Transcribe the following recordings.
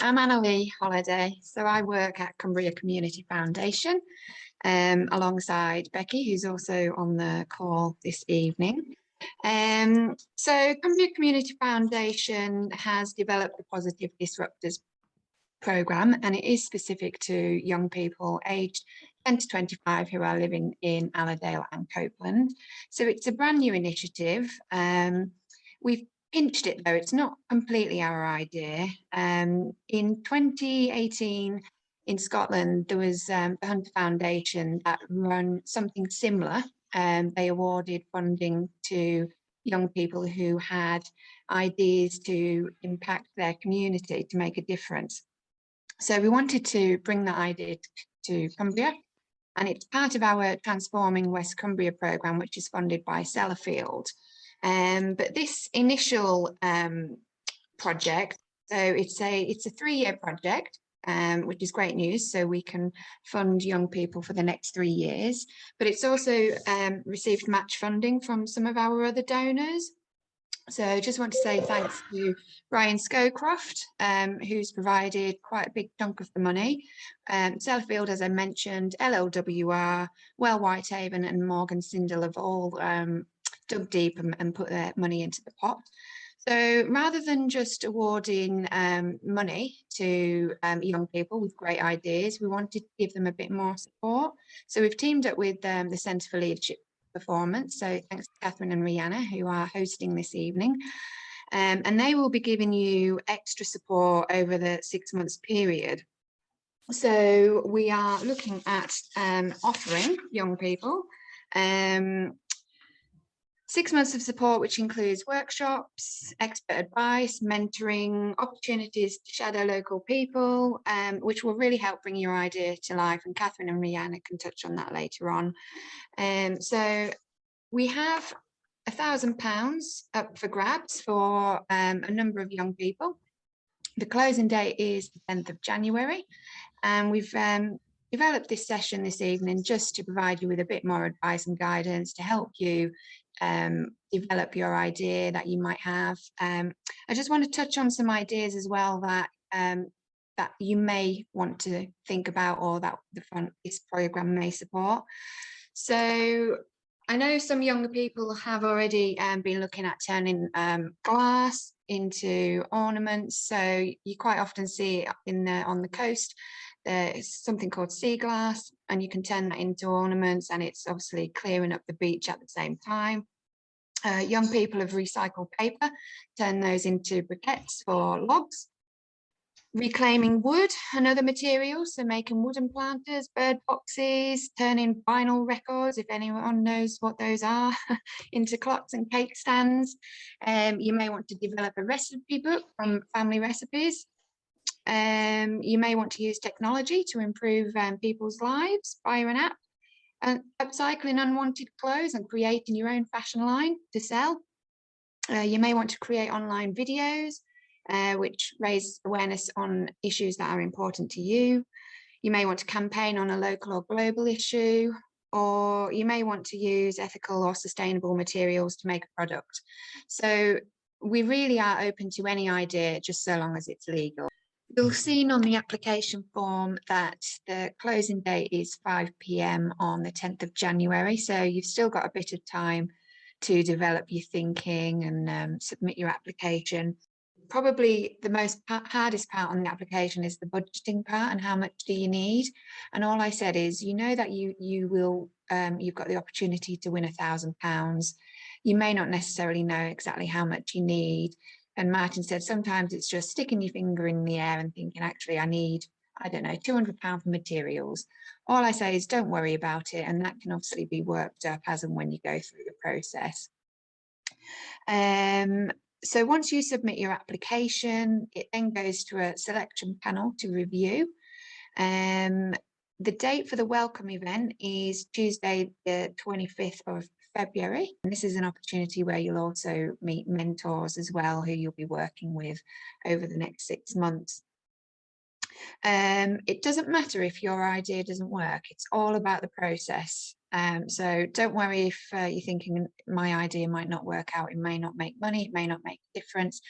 I'm Annalie Holiday. So I work at Cumbria Community Foundation alongside Becky, who's also on the call this evening. So Cumbria Community Foundation has developed the Positive Disruptors programme, and it is specific to young people aged 10 to 25 who are living in Allerdale and Copeland. So it's a brand new initiative. We've pinched it though, it's not completely our idea. In 2018 in Scotland, there was the Hunter Foundation that run something similar. They awarded funding to young people who had ideas to impact their community, to make a difference. So we wanted to bring that idea to Cumbria, and it's part of our Transforming West Cumbria programme, which is funded by Sellafield. But this initial project, so it's a 3-year project, which is great news. So we can fund young people for the next 3 years, but it's also received match funding from some of our other donors. So I just want to say thanks to Brian Scowcroft, who's provided quite a big chunk of the money. Sellafield, as I mentioned, LLWR, Well Whitehaven and Morgan Sindel have all dug deep and put their money into the pot. So rather than just awarding money to young people with great ideas, we wanted to give them a bit more support. So we've teamed up with the Centre for Leadership Performance. So thanks to Catherine and Rihanna, who are hosting this evening. And they will be giving you extra support over the 6 months period. So we are looking at offering young people 6 months of support, which includes workshops, expert advice, mentoring, opportunities to shadow local people, which will really help bring your idea to life. And Catherine and Rihanna can touch on that later on. So we have £1,000 up for grabs for a number of young people. The closing date is the 10th of January, and we've developed this session this evening just to provide you with a bit more advice and guidance to help you develop your idea that you might have. I just want to touch on some ideas as well that that you may want to think about, or that this program may support. So I know some younger people have already been looking at turning glass into ornaments. So you quite often see on the coast, there's something called sea glass, and you can turn that into ornaments, and it's obviously clearing up the beach at the same time. Young people have recycled paper, turn those into briquettes for logs. Reclaiming wood and other materials, so making wooden planters, bird boxes, turning vinyl records, if anyone knows what those are, into clocks and cake stands. You may want to develop a recipe book from family recipes. You may want to use technology to improve people's lives via an app, and upcycling unwanted clothes and creating your own fashion line to sell. You may want to create online videos which raise awareness on issues that are important to you. You may want to campaign on a local or global issue, or you may want to use ethical or sustainable materials to make a product. So we really are open to any idea, just so long as it's legal. You'll see on the application form that the closing date is 5 p.m. on the 10th of January. So you've still got a bit of time to develop your thinking and submit your application. Probably the most hardest part on the application is the budgeting part, and how much do you need? And all I said is, you know that you've got the opportunity to win £1,000. You may not necessarily know exactly how much you need. And Martin said sometimes it's just sticking your finger in the air and thinking, actually, I need, I don't know, £200 for materials. All I say is don't worry about it, and that can obviously be worked up as and when you go through the process. So once you submit your application, it then goes to a selection panel to review. The date for the welcome event is Tuesday, the 25th of February. And this is an opportunity where you'll also meet mentors as well, who you'll be working with over the next 6 months. It doesn't matter if your idea doesn't work, it's all about the process. So don't worry if you're thinking my idea might not work out, it may not make money, it may not make a difference.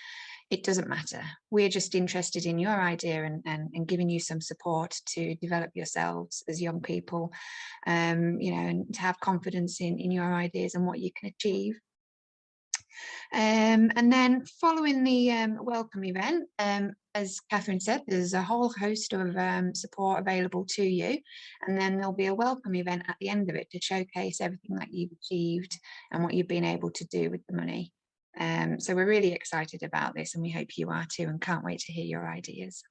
it doesn't matter. We're just interested in your idea and giving you some support to develop yourselves as young people, you know, and to have confidence in your ideas and what you can achieve. And then following the welcome event, as Catherine said, there's a whole host of support available to you. And then there'll be a welcome event at the end of it to showcase everything that you've achieved and what you've been able to do with the money. So we're really excited about this, and we hope you are too, and can't wait to hear your ideas.